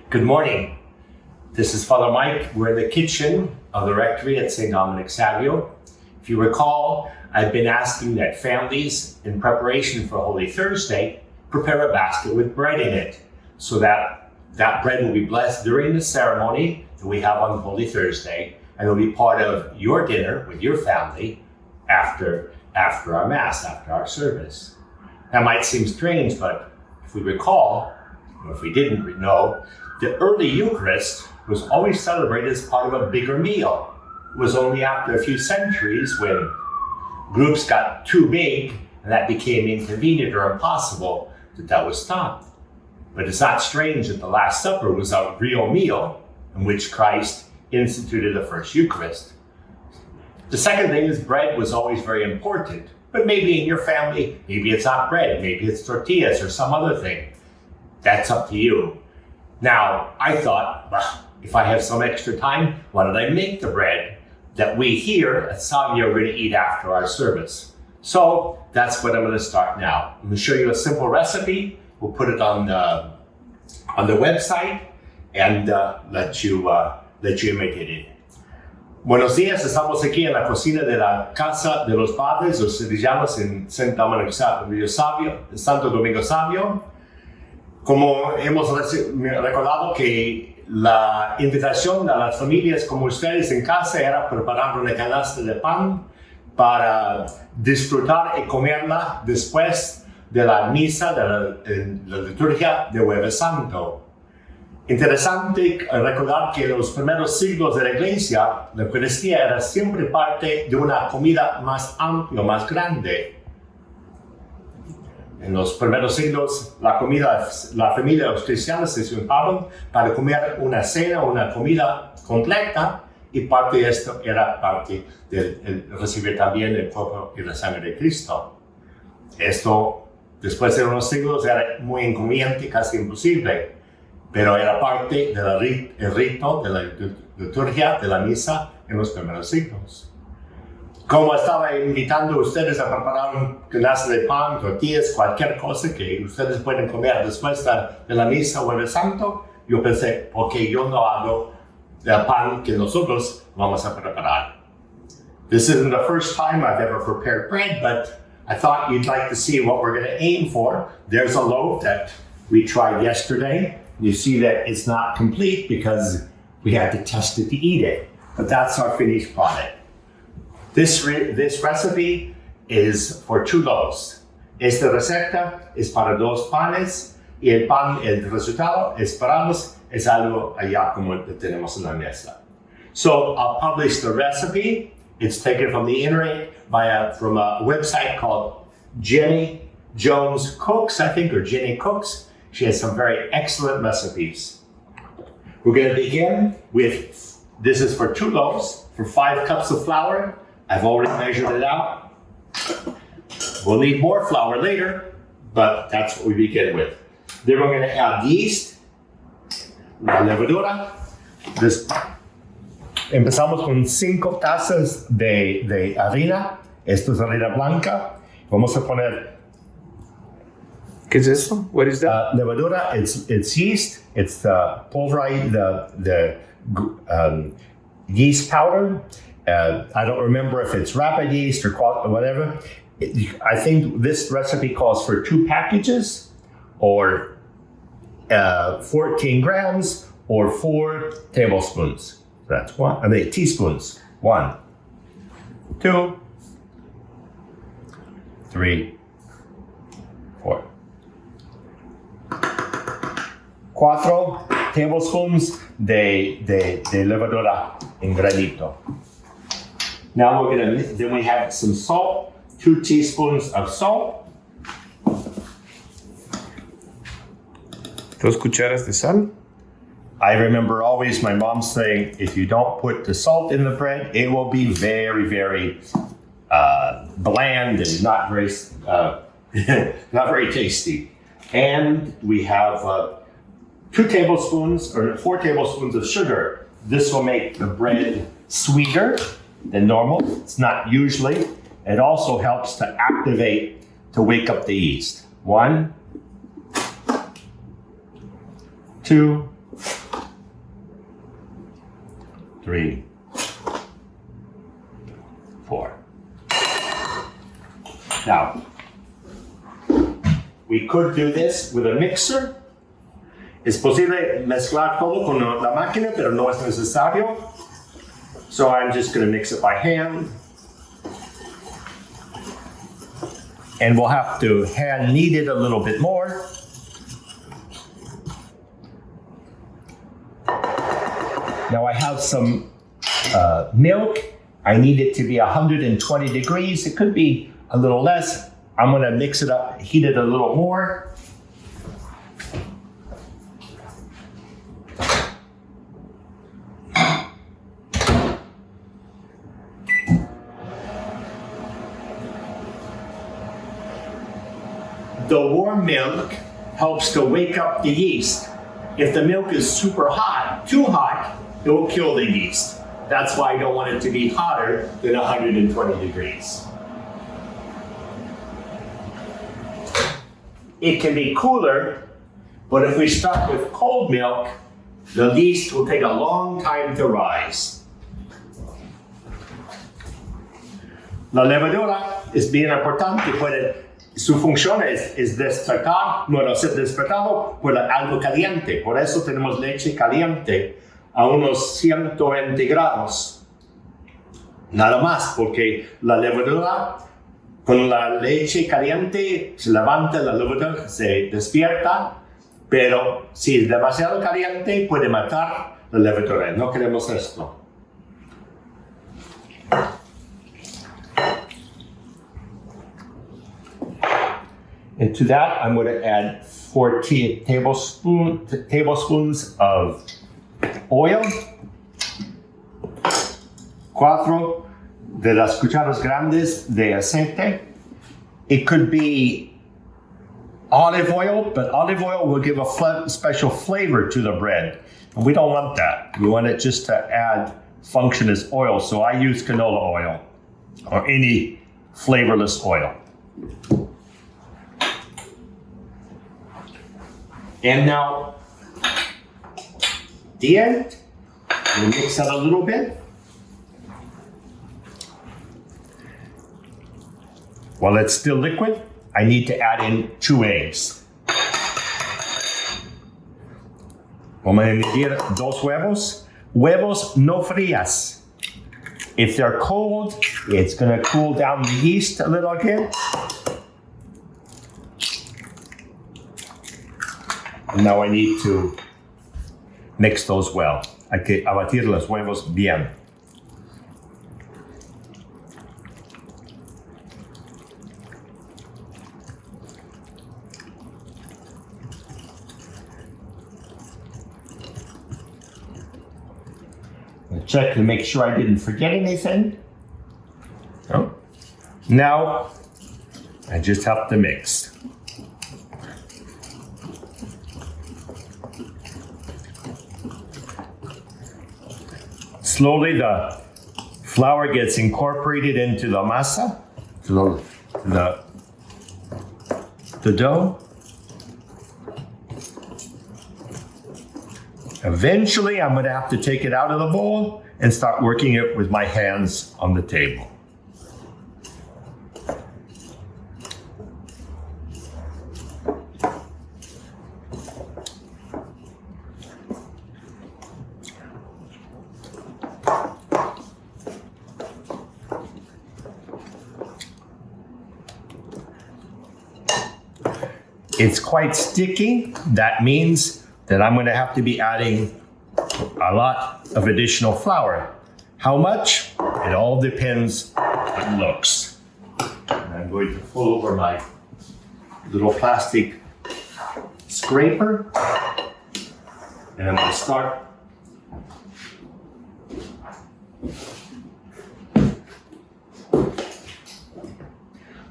Good morning. This is Father Mike. We're in the kitchen of the rectory at St. Dominic Savio. If you recall, I've been asking that families, in preparation for Holy Thursday, prepare a basket with bread in it, so that that bread will be blessed during the ceremony that we have on Holy Thursday, and will be part of your dinner with your family after our Mass, after our service. That might seem strange, but if we recall, or if we didn't know, the early Eucharist was always celebrated as part of a bigger meal. It was only after a few centuries when groups got too big and that became inconvenient or impossible that was stopped. But it's not strange that the Last Supper was a real meal in which Christ instituted the first Eucharist. The second thing is bread was always very important, but maybe in your family, maybe it's not bread, maybe it's tortillas or some other thing. That's up to you. Now, I thought, well, if I have some extra time, why don't I make the bread that we here at Savio are going to eat after our service? So that's what I'm going to start now. I'm going to show you a simple recipe. We'll put it on the website and let you imitate it. Buenos días, estamos aquí en la cocina de la casa de los padres, los Esperemos en St. Dominic Savio, Santo Domingo Savio. Como hemos recordado que la invitación a las familias como ustedes en casa era preparar una canasta de pan para disfrutar y comerla después de la misa de la liturgia de Jueves Santo. Interesante recordar que en los primeros siglos de la Iglesia, la Eucaristía era siempre parte de una comida más amplia, más grande. En los primeros siglos, la familia de los cristianos se juntaban para comer una cena, una comida completa, y parte de esto era parte de recibir también el cuerpo y la sangre de Cristo. Esto, después de unos siglos, era muy inconveniente, casi imposible, pero era parte del rito de la liturgia de la misa en los primeros siglos. Como estaba invitando a ustedes a preparar un canasta de pan, tortillas, cualquier cosa que ustedes pueden comer después de la misa o el Santo, yo pensé, ¿por qué yo no hago el pan que nosotros vamos a preparar? This isn't the first time I've ever prepared bread, but I thought you'd like to see what we're going to aim for. There's a loaf that we tried yesterday. You see that it's not complete because we had to test it to eat it, but that's our finished product. This recipe is for 2 loaves. Esta receta es para 2 panes y el resultado esperamos es algo allá como lo tenemos en la mesa. So I'll publish the recipe. It's taken from the internet from a website called Jenny Jones Cooks, I think, or Jenny Cooks. She has some very excellent recipes. We're going to begin with, this is for 2 loaves, for 5 cups of flour. I've already measured it out. We'll need more flour later, but that's what we begin with. Then we're going to add yeast, la levadura. Empezamos con 5 tazas de harina. Esto es harina blanca. Vamos a poner. ¿Qué es eso? What is that? Levadura, it's yeast. It's the pulverized, the yeast powder. I don't remember if it's rapid yeast or whatever. I think this recipe calls for 2 packages or 14 grams or 4 tablespoons. That's teaspoons. 1, 2, 3, 4. 4 tablespoons de levadura en granito. Now then we have some salt, 2 teaspoons of salt. 2 cucharas de sal. I remember always my mom saying, if you don't put the salt in the bread, it will be very, very bland and not very tasty. And we have 2 tablespoons or 4 tablespoons of sugar. This will make the bread sweeter than normal. It's not usually. It also helps to wake up the yeast. 1, 2, 3, 4. Now, we could do this with a mixer. Es posible mezclar todo con la máquina, pero no es necesario. So I'm just going to mix it by hand. And we'll have to hand knead it a little bit more. Now I have some milk. I need it to be 120 degrees. It could be a little less. I'm going to mix it up, heat it a little more. The warm milk helps to wake up the yeast. If the milk is super hot, too hot, it will kill the yeast. That's why I don't want it to be hotter than 120 degrees. It can be cooler, but if we start with cold milk, the yeast will take a long time to rise. La levadura es bien importante. Su función es despertar, no ser despertado por algo caliente. Por eso tenemos leche caliente a unos 120 grados. Nada más, porque la levadura, con la leche caliente, se levanta la levadura, se despierta, pero si es demasiado caliente, puede matar la levadura. No queremos esto. And to that, I'm going to add 14 tablespoons of oil, 4 de las cucharas grandes de aceite. It could be olive oil, but olive oil will give a special flavor to the bread. And we don't want that. We want it just to add function as oil. So I use canola oil or any flavorless oil. And now, the end, we'll mix that a little bit. While it's still liquid, I need to add in 2 eggs. Vamos a añadir 2 huevos. Huevos no frías. If they're cold, it's going to cool down the yeast a little bit. And now I need to mix those well. Hay que abatir los huevos bien. I'll check to make sure I didn't forget anything. Oh. Now, I just have to mix. Slowly, the flour gets incorporated into the masa, the dough. Eventually, I'm going to have to take it out of the bowl and start working it with my hands on the table. It's quite sticky. That means that I'm going to have to be adding a lot of additional flour. How much? It all depends on it looks. And I'm going to pull over my little plastic scraper. And I'm going to start.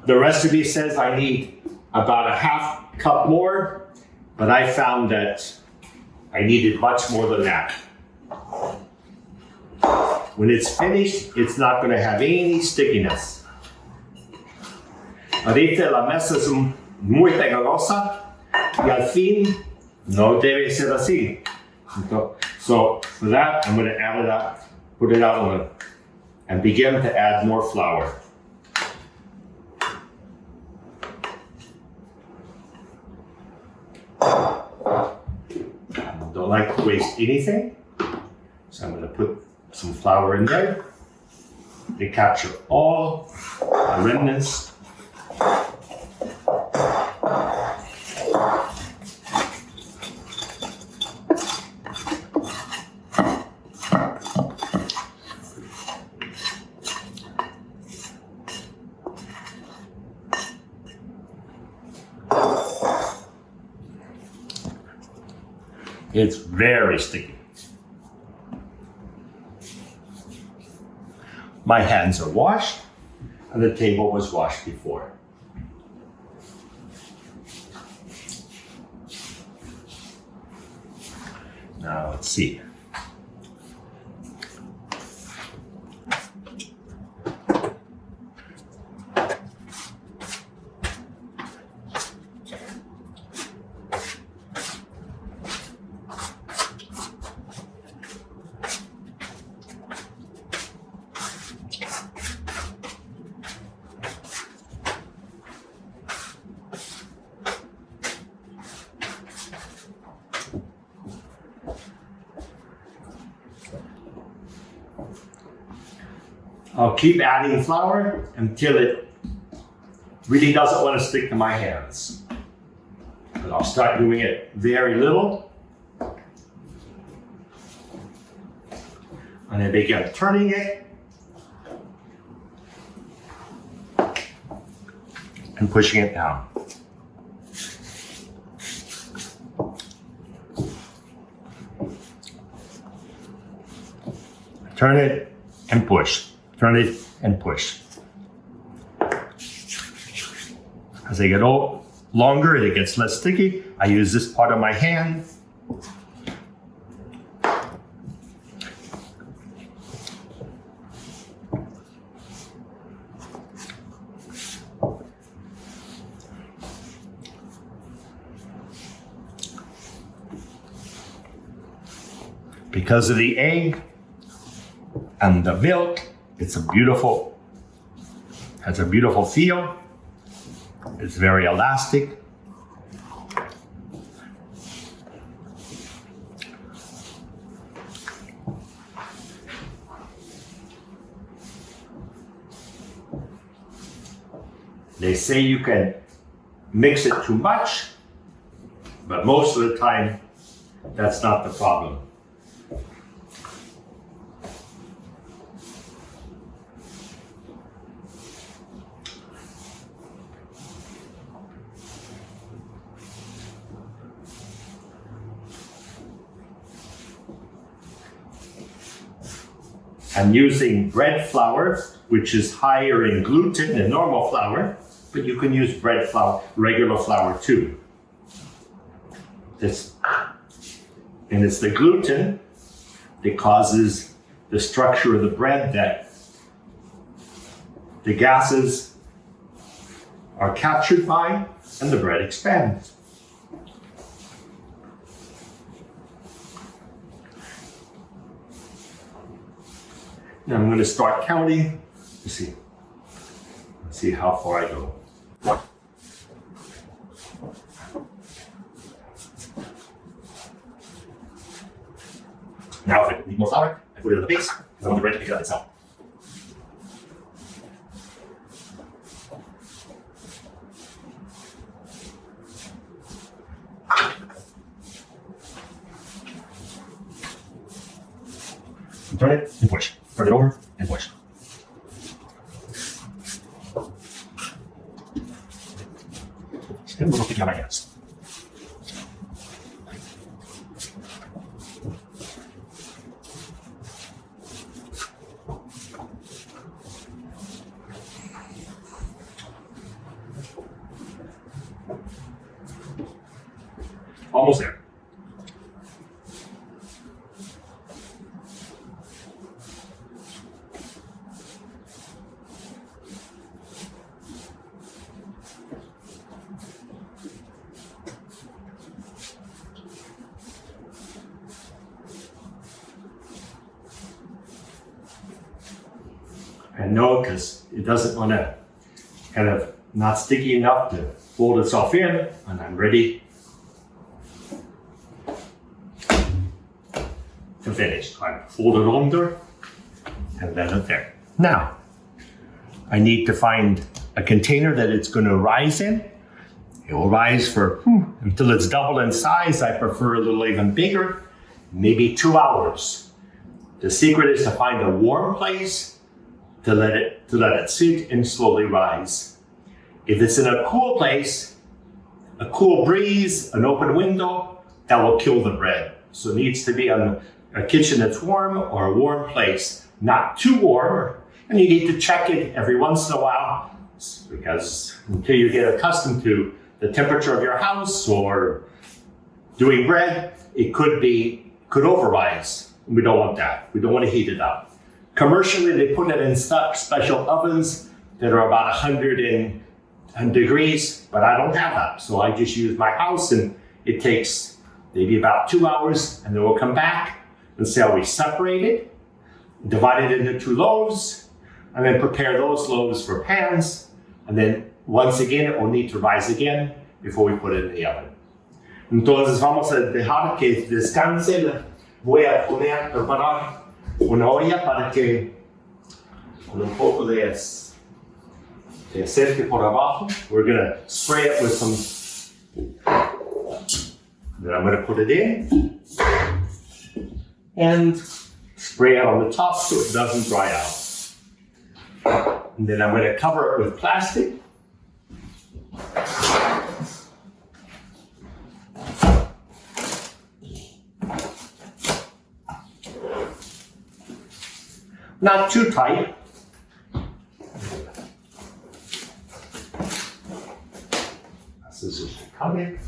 The recipe says I need about a half cup more, but I found that I needed much more than that. When it's finished, it's not going to have any stickiness. Ahorita la masa es muy pegajosa y al fin no debe ser así. So for that, I'm going to add it up put it out on and begin to add more flour. I don't like to waste anything, so I'm going to put some flour in there to capture all the remnants. It's very sticky. My hands are washed, and the table was washed before. Now let's see. I'll keep adding flour until it really doesn't want to stick to my hands. But I'll start doing it very little. And I begin turning it and pushing it down. Turn it and push. Turn it and push. As I get longer, it gets less sticky. I use this part of my hand. Because of the egg and the milk, it's has a beautiful feel. It's very elastic. They say you can mix it too much, but most of the time, that's not the problem. I'm using bread flour, which is higher in gluten than normal flour, but you can use bread flour, regular flour too. And it's the gluten that causes the structure of the bread that the gases are captured by, and the bread expands. Now I'm going to start counting. Let's see how far I go. Now if I need more flour, I put it on the base, because I want the bread to pick it up itself. Turn it and push. Turn it over and push. It's getting a little sticky on my hands. Almost there. and no, because it doesn't want to kind of not sticky enough to fold itself in, and I'm ready to finish. I fold it under and let it there. Now, I need to find a container that it's going to rise in. It will rise for until it's double in size. I prefer a little even bigger, maybe 2 hours. The secret is to find a warm place to let it sit and slowly rise. If it's in a cool place, a cool breeze, an open window, that will kill the bread. So it needs to be on a kitchen that's warm or a warm place, not too warm. And you need to check it every once in a while, because until you get accustomed to the temperature of your house or doing bread, it could overrise. We don't want that. We don't want to heat it up. Commercially, they put it in special ovens that are about 100 degrees, but I don't have that. So I just use my house, and it takes maybe about 2 hours, and then we'll come back and see how we separate it, divide it into 2 loaves, and then prepare those loaves for pans. And then once again, it will need to rise again before we put it in the oven. Entonces vamos a dejar que descanse. Voy a preparar una olla para que con un poco de aceite por abajo. We're going to spray it with some. Then I'm going to put it in and spray it on the top so it doesn't dry out. And then I'm going to cover it with plastic. Not too tight. This is coming.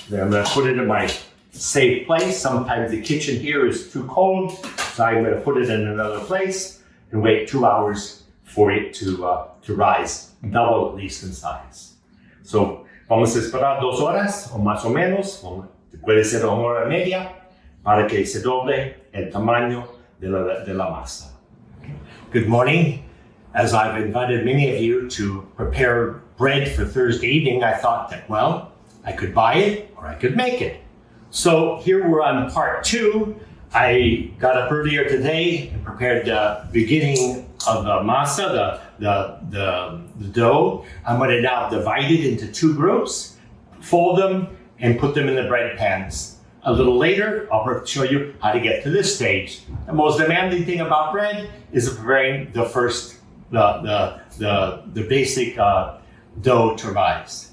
Then I'm going to put it in my safe place. Sometimes the kitchen here is too cold, so I'm going to put it in another place and wait 2 hours for it to rise, double at least in size. So vamos a esperar 2 horas o más o menos, puede ser 1 hora y media, para que se doble el tamaño de la masa. Good morning. As I've invited many of you to prepare bread for Thursday evening, I thought that, well, I could buy it or I could make it. So here we're on part 2. I got up earlier today and prepared the beginning of the masa, the dough. I'm going to now divide it into 2 groups, fold them, and put them in the bread pans. A little later, I'll show you how to get to this stage. The most demanding thing about bread is preparing the basic dough to rise.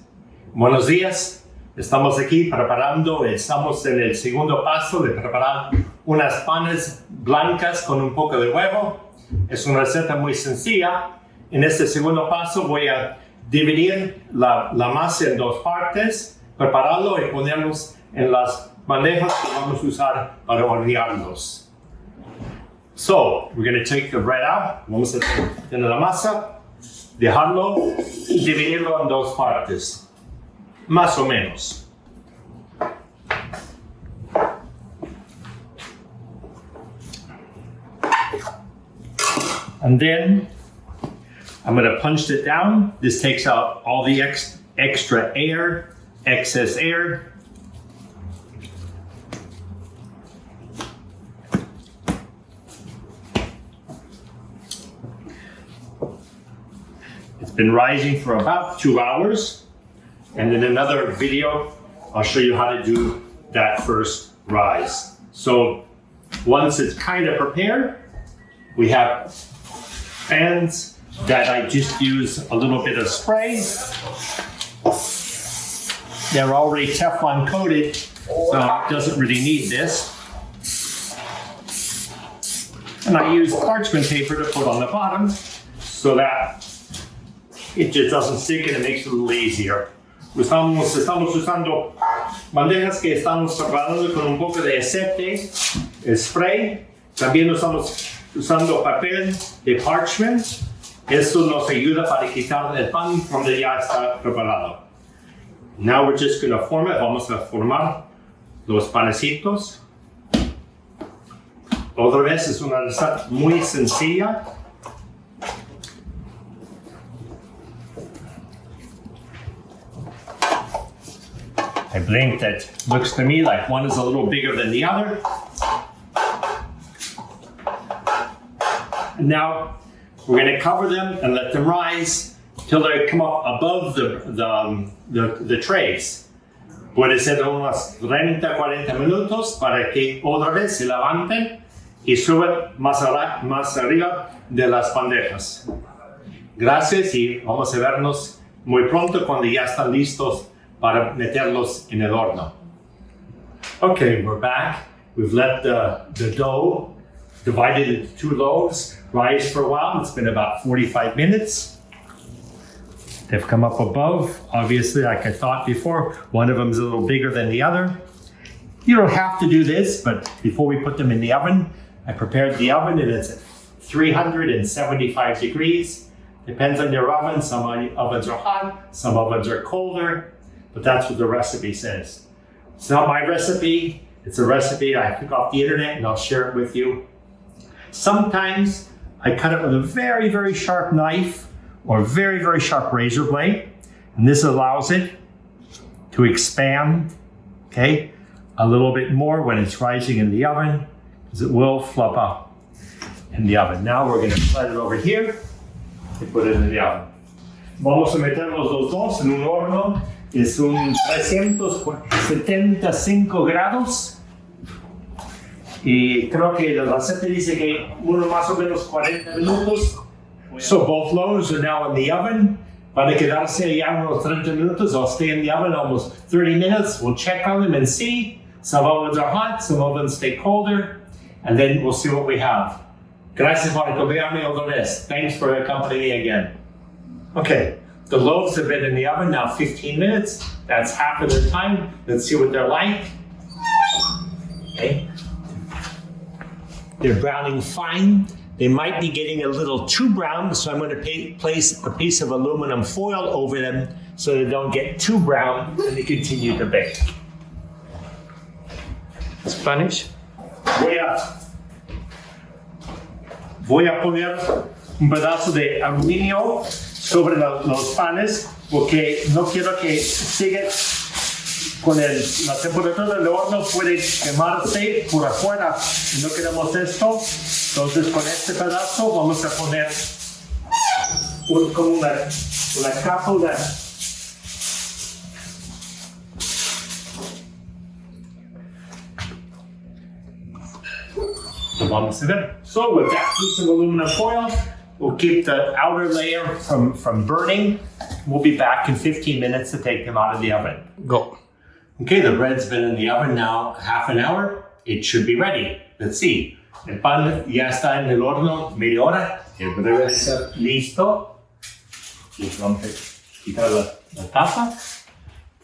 Buenos días. Estamos aquí preparando, estamos en el segundo paso de preparar unas panes blancas con un poco de huevo. Es una receta muy sencilla. En este segundo paso voy a dividir la masa en 2 partes, prepararlo y ponerlos en las bandejas que vamos a usar para hornearlos. So, we're going to take the bread out. Vamos a tener la masa, dejarlo y dividirlo en 2 partes. Más o menos. And then I'm going to punch it down. This takes out all the extra air, excess air. It's been rising for about 2 hours. And in another video, I'll show you how to do that first rise. So once it's kind of prepared, we have pans that I just use a little bit of spray. They're already Teflon coated, so it doesn't really need this. And I use parchment paper to put on the bottom so that it just doesn't stick and it makes it a little easier. Estamos usando bandejas que estamos preparando con un poco de aceite, spray. También estamos usando papel de parchment. Eso nos ayuda para quitar el pan cuando ya está preparado. Now we're just going to form it. Vamos a formar los panecitos. Otra vez es una receta muy sencilla. I blinked. It looks to me like one is a little bigger than the other. And now we're going to cover them and let them rise till they come up above the trays. Puede ser unos 30-40 minutos para que otra vez se levanten y suben más arriba de las bandejas. Gracias y vamos a vernos muy pronto cuando ya están listos para meterlos en el horno. Okay, we're back. We've let the dough divided into 2 loaves rise for a while. It's been about 45 minutes. They've come up above. Obviously, like I thought before, one of them is a little bigger than the other. You don't have to do this, but before we put them in the oven, I prepared the oven and it's at 375 degrees. Depends on your oven. Some ovens are hot, some ovens are colder, but that's what the recipe says. It's not my recipe. It's a recipe I took off the internet and I'll share it with you. Sometimes I cut it with a very, very sharp knife or very, very sharp razor blade. And this allows it to expand, okay, a little bit more when it's rising in the oven, because it will flop up in the oven. Now we're going to slide it over here and put it in the oven. Vamos a meter los dos en un horno. Es un 375 grados. Y creo que la receta dice que uno más o menos 40 minutos. So both loaves are now in the oven. Van a quedarse ya unos 30 minutos. They'll stay in the oven almost 30 minutes. We'll check on them and see. Some ovens are hot, some ovens stay colder. And then we'll see what we have. Gracias por acompañarme otra vez. Thanks for accompanying me again. Okay, the loaves have been in the oven now 15 minutes. That's half of their time. Let's see what they're like. Okay. They're browning fine. They might be getting a little too brown, so I'm going to place a piece of aluminum foil over them so they don't get too brown and they continue to bake. Spanish? Voy a poner un pedazo de aluminio sobre los panes porque no quiero que siga con la temperatura del horno, puede quemarse por afuera y no queremos esto. Entonces con este pedazo vamos a poner como una capa de vamos a ver. So with that piece of aluminum foil, we'll keep the outer layer from burning. We'll be back in 15 minutes to take them out of the oven. Go. Okay, the bread's been in the oven now half an hour. It should be ready. Let's see. El pan ya está en el horno media hora. El bread debe estar listo. Y vamos a quitar la tapa.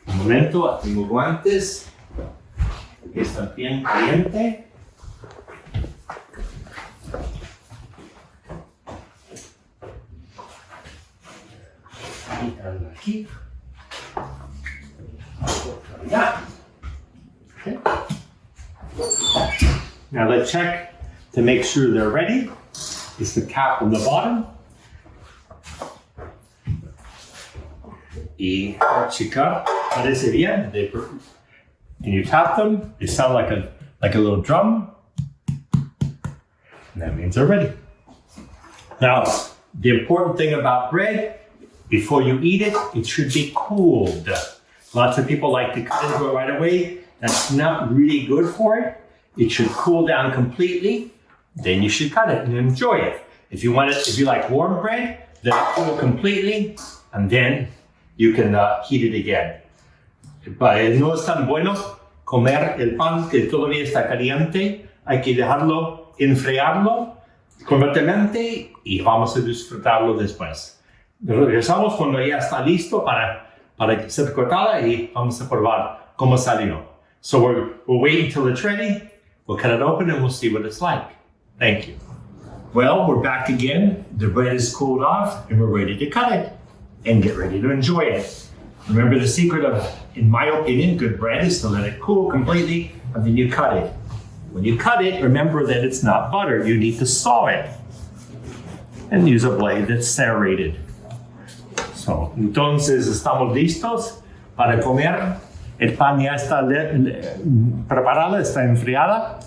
Un momento, tengo guantes. Porque está bien caliente. Quitarlo aquí. Yeah. Okay. Now let's check to make sure they're ready. It's the cap on the bottom. Y checar, parece bien. And you tap them, they sound like a little drum. And that means they're ready. Now, the important thing about bread, before you eat it, it should be cooled. Lots of people like to cut into it right away. That's not really good for it. It should cool down completely. Then you should cut it and enjoy it. If you like warm bread, let it cool completely, and then you can heat it again. No es tan bueno comer el pan que todavía está caliente. Hay que dejarlo enfriarlo completamente y vamos a disfrutarlo después. Regresamos cuando ya está listo para ser cortada y vamos a probar cómo salió. So we'll wait until it's ready. We'll cut it open and we'll see what it's like. Thank you. Well, we're back again. The bread is cooled off and we're ready to cut it and get ready to enjoy it. Remember, the secret of, in my opinion, good bread is to let it cool completely, and then you cut it. When you cut it, remember that it's not butter. You need to saw it and use a blade that's serrated. So, entonces estamos listos para comer. El pan ya está preparado, está enfriada.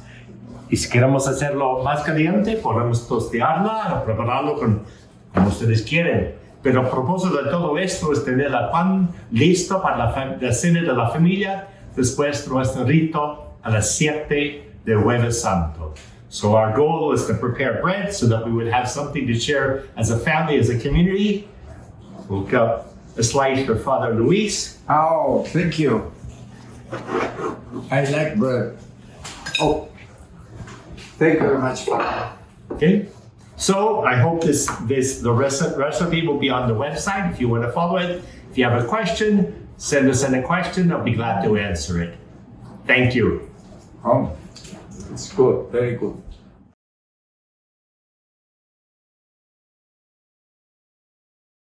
Y si queremos hacerlo más caliente, podemos tostearla o prepararlo como ustedes quieren. Pero el propósito de todo esto es tener el pan listo para la cena de la familia después de nuestro rito a las 7 de Jueves Santo. So our goal is to prepare bread so that we would have something to share as a family, as a community. We'll cut a slice for Father Luis. Oh, thank you. I like bread. Oh, thank you very much, Father. Okay. So I hope the recipe will be on the website if you want to follow it. If you have a question, send us in a question. I'll be glad to answer it. Thank you. Oh, it's good. Very good.